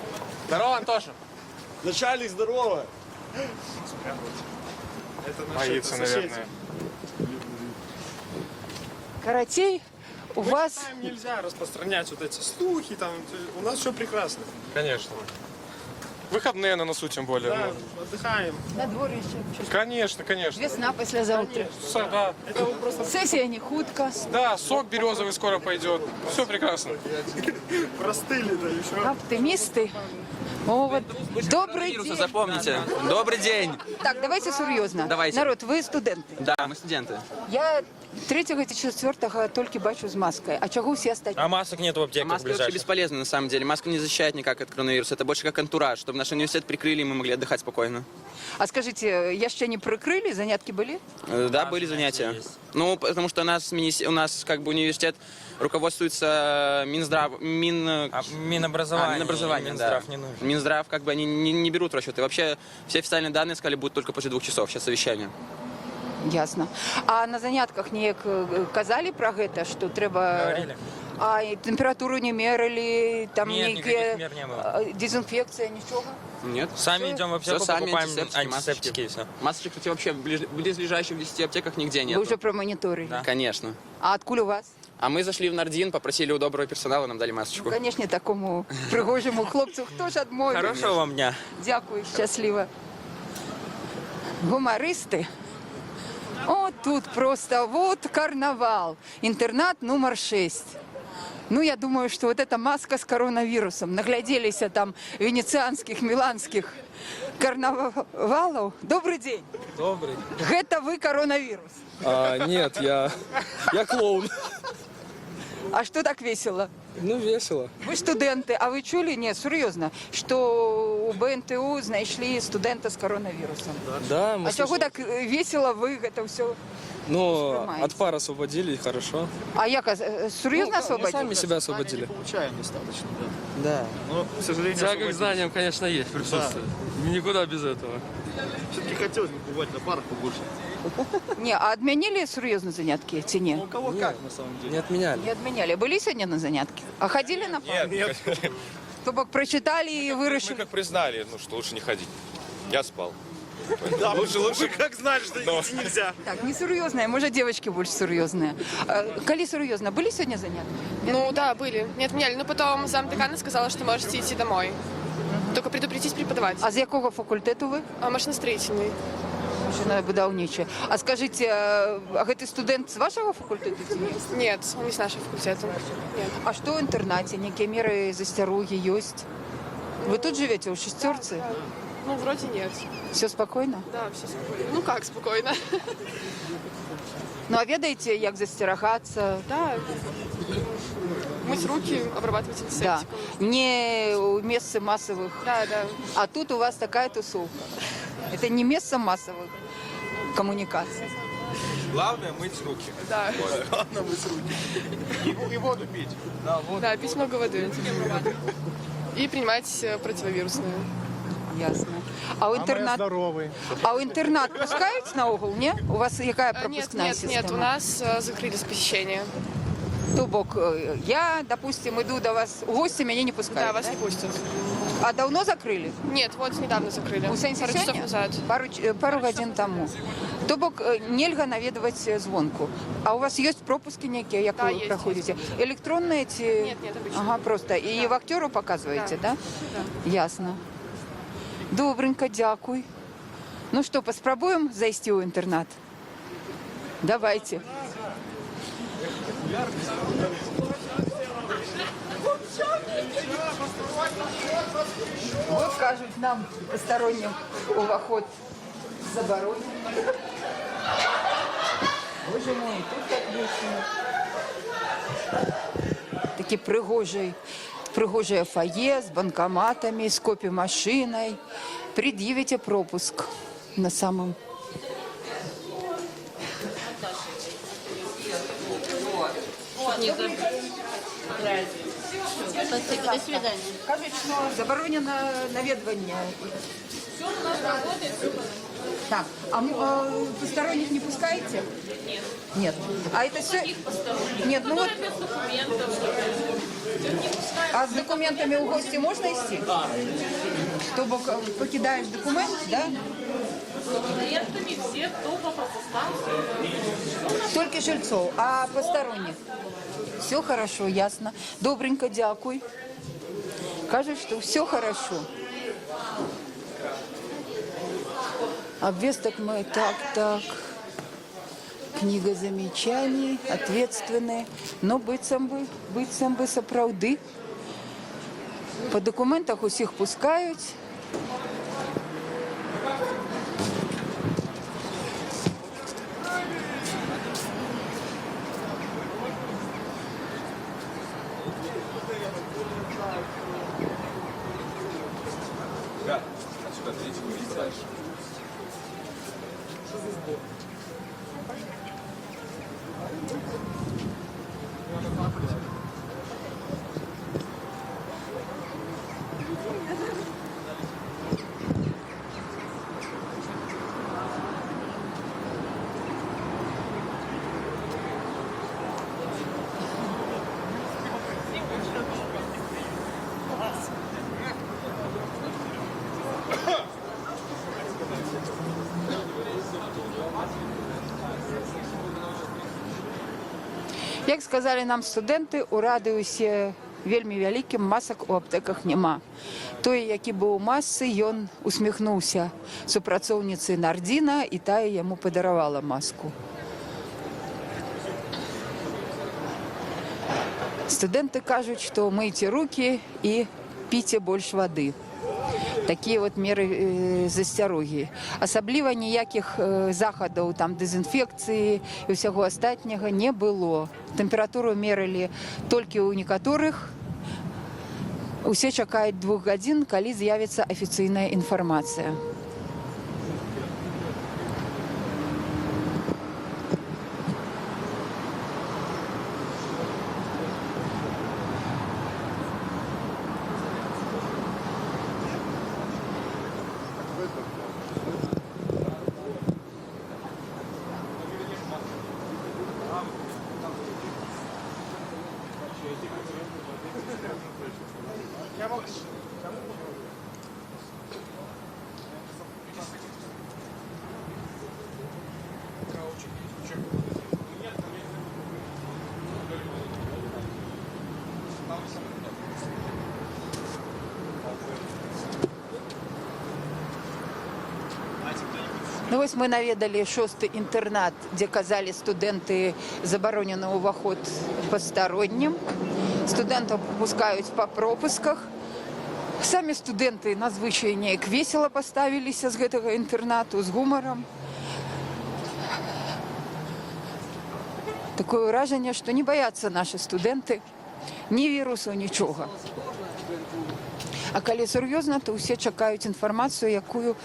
Здорово, Антоша. Начальник, здорово! Боится, наверное. Карацей, у вас... Нельзя распространять вот эти слухи, там, у нас все прекрасно. Конечно. Выходные на носу, тем более. Да, отдыхаем. На дворище. Конечно, конечно. Весна паслязаўтра. Да. Сессия не хутка. Да, сок березовый скоро пойдет. Все прекрасно. Простыли, да, еще. Оптимисты. О, вот. Добрый день. Запомните. Добрый день. Так, давайте серьезно. Давайте. Народ, вы студенты. Да, мы студенты. Я 3-го и 4-го только бачу с маской. А чего все остальные? А масок нет в аптеках. Маски вообще бесполезны на самом деле. Маска не защищает никак от коронавируса. Это больше как антураж, чтобы наш университет прикрыли, и мы могли отдыхать спокойно. А скажите, яшчэ не прикрыли? Занятки были? Да, были занятия. Ну, потому что у нас как бы университет руководствуется Минобразование, Минздрав да. не нужен. Минздрав как бы они не берут в расчет. И вообще все официальные данные сказали будут только после 2 часов. Сейчас совещание. Ясно. А на занятках неяк казали про гэта, что трэба... Говорили. А и температуру не мерили, там Нет, никаких мер не было. дезинфекция, ничего? Нет. Сами идем в аптеку, Всё сами, покупаем антисептики, антисептики и все. Масочек, кстати, вообще в близлежащих 10 аптеках нигде нет. Вы уже промониторили? Да. Конечно. А откуда у вас? А мы зашли в Нардин, попросили у доброго персонала, нам дали масочку. Ну, конечно, такому пригожему хлопцу хто ж адмовіць? Хорошего вам дня. Дякую, щасливо. Гумористы. О, тут просто вот карнавал. Интернат номер 6. Ну, я думаю, что вот эта маска с коронавирусом. Нагляделись там венецианских, миланских карнавалов. Добрый день. Добрый. Это вы коронавирус. Нет, я клоун. А что так весело? Ну, весело. Вы студенты, а вы чули? Нет, серьезно, что у БНТУ знайшли студента с коронавирусом. Да, мы А чего так весело вы это все? Ну, от пар освободили, и хорошо. А як серьезно освободили? Сами себя освободили. Получаем достаточно, да. Да. Но, к сожалению, Тяга к знаниям, конечно, есть, присутствует. Никуда без этого. все-таки хотелось бы бывать на парах побольше. Не, а отменили серьезно занятки ці ні? У кого как, на самом деле. Не отменяли. Не отменяли. Были сегодня на занятки? А ходили на пару? Нет. То бок прочитали и Мы вырішили. как признали, ну, что лучше не ходить. Я спал. Да, лучше как знали, что идти нельзя. Так, не серьезные, может, девочки больше серьезные. Коли серьезно, были сегодня занятки? Ну да, были. Не отменяли. Но потом замдекана сказала, что можете идти домой. Только предупредить преподавателя. А з якого факультету ви? Машиностроительный. Будаўнічы. А скажите, а гэты студент з вашего факультету ці ні? Нет, он не с нашего факультета. Нет. А что в интернате? Некие меры засцярогі есть? Вы тут живете, у шестерцы? Ну, вроде нет. Все спокойно? Да, все спокойно. Ну как спокойно? Ну, а ведаете, як засцерагацца? Да. Мыть руки, обрабатывать Да. антисептиком. Не у месцы массовых. Да, да. А тут у вас такая тусовка. Это не место массовых коммуникаций. Главное мыть руки. Да. Главное мыть руки. И воду пить. Да, пить много воды. И принимать противовирусные. Ясно. А у интернат... Здоровый. А у интернат пускают на угол, не? У вас какая пропускная Нет, система? нет, у нас закрылись посещения. То бок, я, допустим, иду до вас в гости, меня не пускают, Да, вас не пустят. А давно закрыли? Нет, вот недавно закрыли. У сенсі Пару часов сёння? назад. Пару гадзін таму. То бок, нельга наведваць звонку. А у вас есть пропуски некие, як Да, вы есть, проходите? Электронные эти? Нет, нет, обычно. Ага, просто. И Да. в актеру показываете, да? Да. Ясно. Добренько, дякуй. Ну что, поспробуем зайти в интернат? Давайте. Вот кажуть нам посторонним уваход заборонен. Боже мой, тут так весело. Такий пригожий пригожее фойе с банкоматами, с кофемашиной. Предъявите пропуск на самом. До свидания. Кажуть, що заборонено навідування. Так, посторонних не пускаете? Нет. Нет. А это все? Нет, ну вот. А с документами у гостя можно идти? Чтобы покидаешь документ, да? Документами все, кто по пропускам. Только жильцов, а посторонних? Все хорошо, ясно. Добренько, дякуй. Кажуть, что все хорошо. Обвесток мы так. Книга замечаний, ответственные. Но быццам бы сапраўды. По документах усіх пускають. Як сказали нам студенти, у радыусе вельмі вялікім масак у аптэках няма. Той, які быў у масцы, ён усміхнуўся супрацоўніцы Нардзіна, і тая яму падаравала маску. Студенты кажуць, што мыйце рукі і піце больш вады. Такія вот меры засцярогі. Асабліва ніякіх захадаў там дэзінфекцыі і ўсяго астатняга не было. Тэмпературу мералі толькі ў некаторых. Усе чакаюць 2 гадзін, калі з'явіцца афіцыйная інфармацыя. Ну вось мы наведалі 6-й інтэрнат, дзе казалі студэнты забаронены ўваход пастароннім. Студэнтаў пускаюць па пропусках. Самі студэнты надзвычай неяк весела паставіліся з гэтага інтэрнату, з гумарам. Такое ўражанне, што не баяцца нашы студэнты ні вірусу, нічога. А калі сур'ёзна, то ўсе чакаюць інфармацыю, якую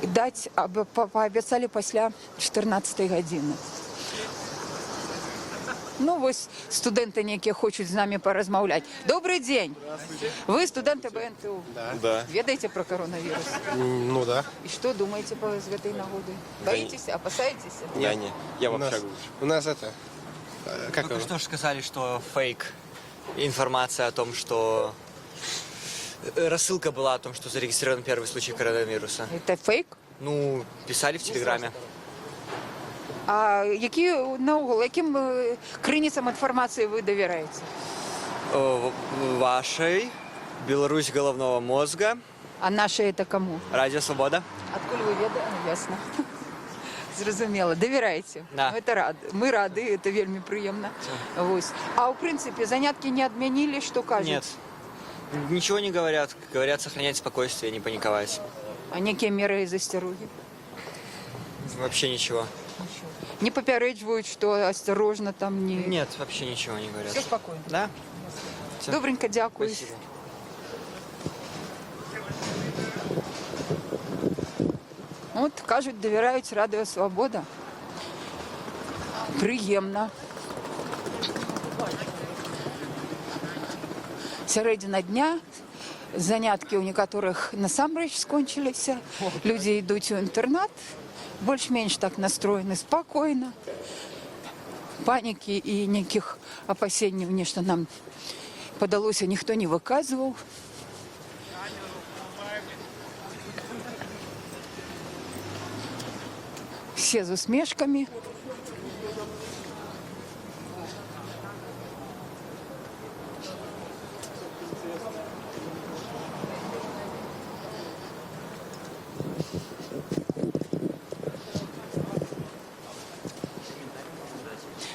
даць паабяцалі пасля 14-й гадзіны. Ну, вось студэнты некія хочуць з намі паразмаўляць. Добрый дзень! Вы студэнты БНТУ? Да. Ведаеце про коронавірус? Ну да. І што думаеце з гэтай нагоды? Баіцеся, опасаетеся? Не. Я в общагу. У нас это... Как Только что же сказали, что фейк. Информация о том, что... Рассылка была о том, что зарегистрирован первый случай коронавируса. Это фейк? Ну, писали в Телеграме. А наогул, яким крыніцам інфармацыі вы давяраеце? Вашей, Беларусь головного мозга. А наша это кому? Радио Свобода. Адкуль вы ведаете? Ясно. Зразумела. Давяраеце? Да. Ну, это рад. Мы рады, это вельмі прыемна. Вось. А ў прынцыпе заняткі не адмянілі, што кажуць? Нет. Ничего не говорят. Говорят, сохранять спокойствие, не паниковать. А некие меры засцярогі? Вообще ничего. Не папярэджваюць, што асцярожна там не... Нет, вообще ничего не говорят. Все спокойно? Да. Добренько, дякую. Спасибо. От, кажуть, довіряють Радіо Свобода. Приємно. Середина дня, занятки у некоторих насамрэч скончилися. Люди йдуть у інтернат, більш-менш так настроєні спокійно. Паніки і ніяких опасень, звісно, нам подалося, ніхто не виказував. Все з усмішками.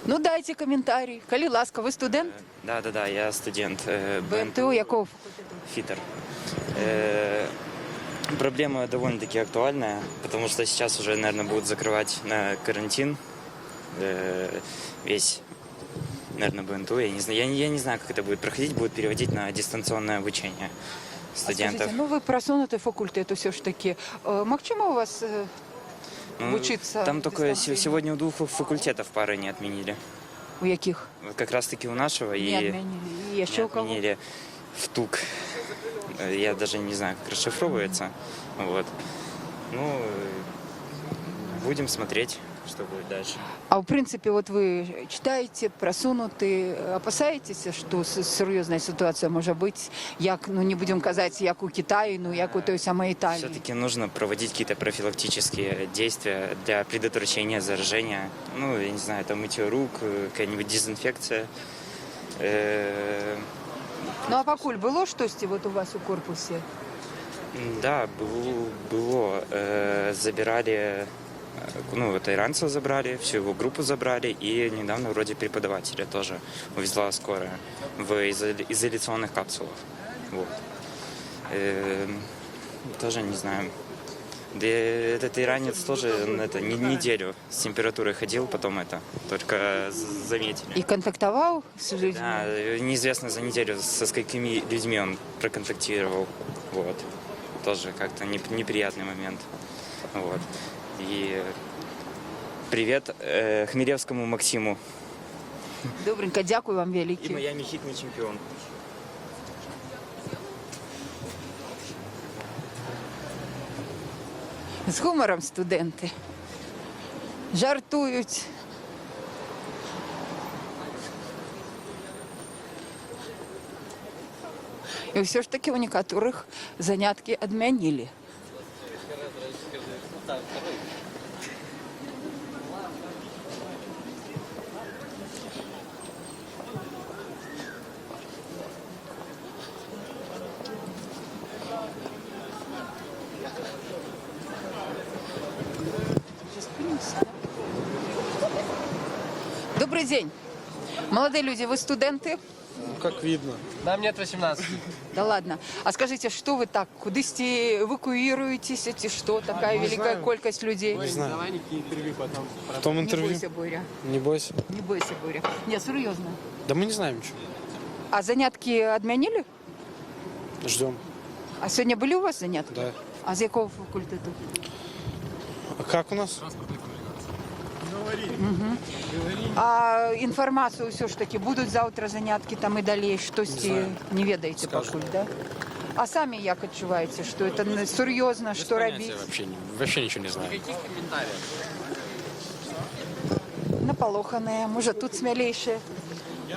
Ну, дайте коментарі. Коли ласка, ви студент? Да, я студент. БМТУ якого? ФИТер. Проблема довольно-таки актуальная, потому что сейчас уже, наверное, будут закрывать на карантин весь, наверное, БНТУ. Я не знаю, как это будет проходить, будут переводить на дистанционное обучение студентов. Скажіть, ну ви просунутий факультет все ж таки. Чому у вас учиться? Там только сегодня у 2 факультетов пары не отменили. У яких? Вот как раз-таки у нашего Не и отменили. І ще не у кого? отменили в ТУК. Я даже не знаю, как расшифровывается. Вот. Ну, будем смотреть, что будет дальше. А в принципі, от ви читаєте, просунуті, опасаєтеся, що серйозна ситуація може бути, як, ну не будемо казати, як у Китаї, ну як у той самої Італії? Все-таки нужно проводить какие-то профилактические действия для предотвращения заражения. Ну, я не знаю, там мытье рук, какая-нибудь дезинфекция. Ну а покуль було щось от у вас у корпусі? Да, было. Забирали, ну, вот иранцев забрали, всю его группу забрали, и недавно вроде преподавателя тоже увезла скорая в изоляционных капсулах. Вот. Тоже не знаю. Да этот иранец тоже неделю с температурой ходил, потом только заметили. І контактував з людьми? Да, неизвестно за неделю, со сколькими людьми он проконтактировал. Вот. Тоже как-то неприятный момент. Вот. И привет Хмелевскому Максиму. Добренько, дякую вам И велике. Майами хитный чемпион. З гумором студенти. Жартують. І все ж таки у некоторих занятки відмінили. Добрый день. Молодые люди, вы студенты? Как видно. Нам нет 18. Да ладно. А скажите, что вы так, кудись эвакуируетесь, эти что, такая великая колькость людей? Не знаю. Давай интервью потом. В том Не интервью. бойся, Боря. Не бойся. Не бойся, Боря. Нет, серьезно. Да мы не знаем ничего. А занятки отменили? Ждем. А сегодня были у вас занятки? Да. А с какого факультета? А как у нас? А інформацію все ж таки будуть завтра занятки там і далі, щось не ведаєте покуль, да? А самі як відчуваєте, що це серйозно, що робити? Вообще ничего не знаю. Каких комментариев? Наполоханые, може тут смелейшие.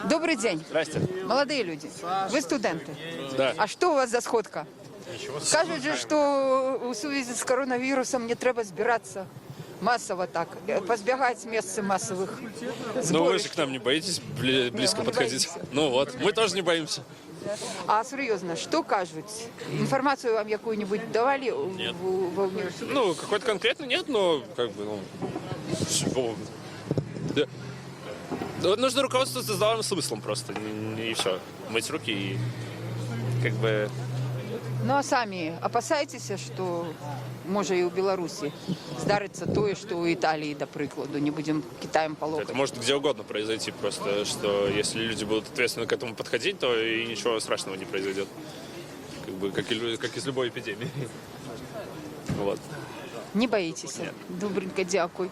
Добрый день. Здрасте. Молодые люди, вы студенты. Да. А что у вас за сходка? Кажуть же, что у связи с коронавирусом не треба збиратися массово так, позбегать мест массовых сборищ. Ну вы же к нам не боитесь близко мы не подходить? боимся. Ну вот, мы тоже не боимся. А серйозно, що кажуть? Інформацію вам яку-нибудь давали в університеті? Ну, какой-то конкретно нет, но как бы, ну... всего. Да. Ну, нужно руководствоваться здравым смыслом просто, и все. Мыть руки и как бы Ну а самі опасаєтеся, що може і у Білорусі здариться то, що у Італії, до прикладу, не будемо Китаем полокать? Это может где угодно произойти, просто что если люди будут ответственно к этому подходить, то и ничего страшного не произойдет. Как бы, как и с любой эпидемией. Вот. Не боїтеся? Добренько, дякую.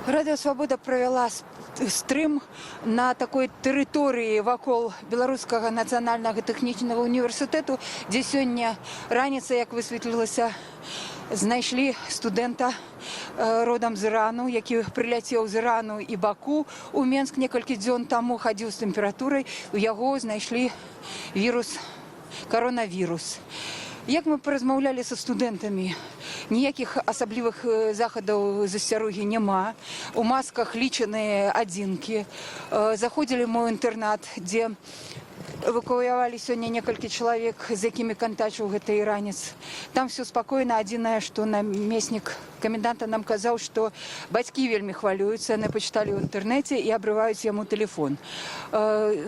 Радіо Свобода провела стрим на такой території вакол Білоруського національного технічного університету, де сьогодні раніця, як висвітлилося, знайшли студента родом з Ірану, який прилетів з Ірану і Баку у Менск некілька днів тому, ходив з температурою, у його знайшли вірус, коронавірус. Як ми порозмовляли зі студентами, ніяких особливих заходів застероги нема. У масках лічені одинки. Заходили в мой інтернат, де эвакуировали сегодня несколько человек, с якими контачил этот иранец. Там все спокойно. Одиное, что наместник коменданта нам сказал, что батьки вельми хвалюются, они почитали в интернете и обрывают ему телефон.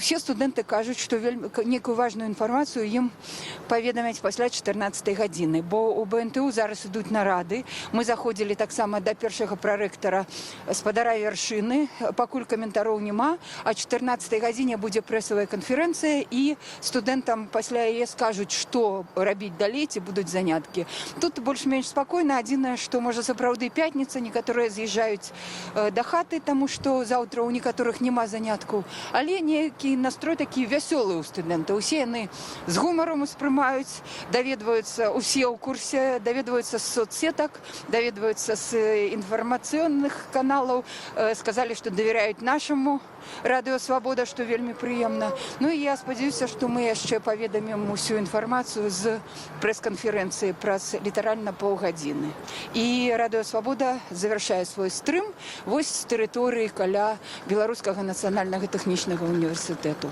Все студенты кажут, что некую важную информацию им поведомить после 14 годины. Бо у БНТУ зараз идут наради. Мы заходили так само до першого проректора Спадара Вершины. Покуль коментаров нема, а 14 године будет прессовая конференция, и студентам після її скажуть, що робити далі, ці будуть занятки. Тут більш-менш спокійно. Єдине, що може справді п'ятниця, некоторі з'їжджають до хати, тому що завтра у некоторих нема занятків. Але некий настрой такий веселий у студентів. Усі вони з гумором сприймають, довідуються, усі у курсі, довідуються з соцсеток, довідуються з інформаційних каналів, сказали, що довіряють нашому Радіо Свобода, що вельми приємно. Ну і я сподіваюся, що ми ще повідомимо усю інформацію з прес-конференції праз літерально півгодини. І Радіо Свобода завершає свій стрим ось з території каля Білоруського національного технічного університету.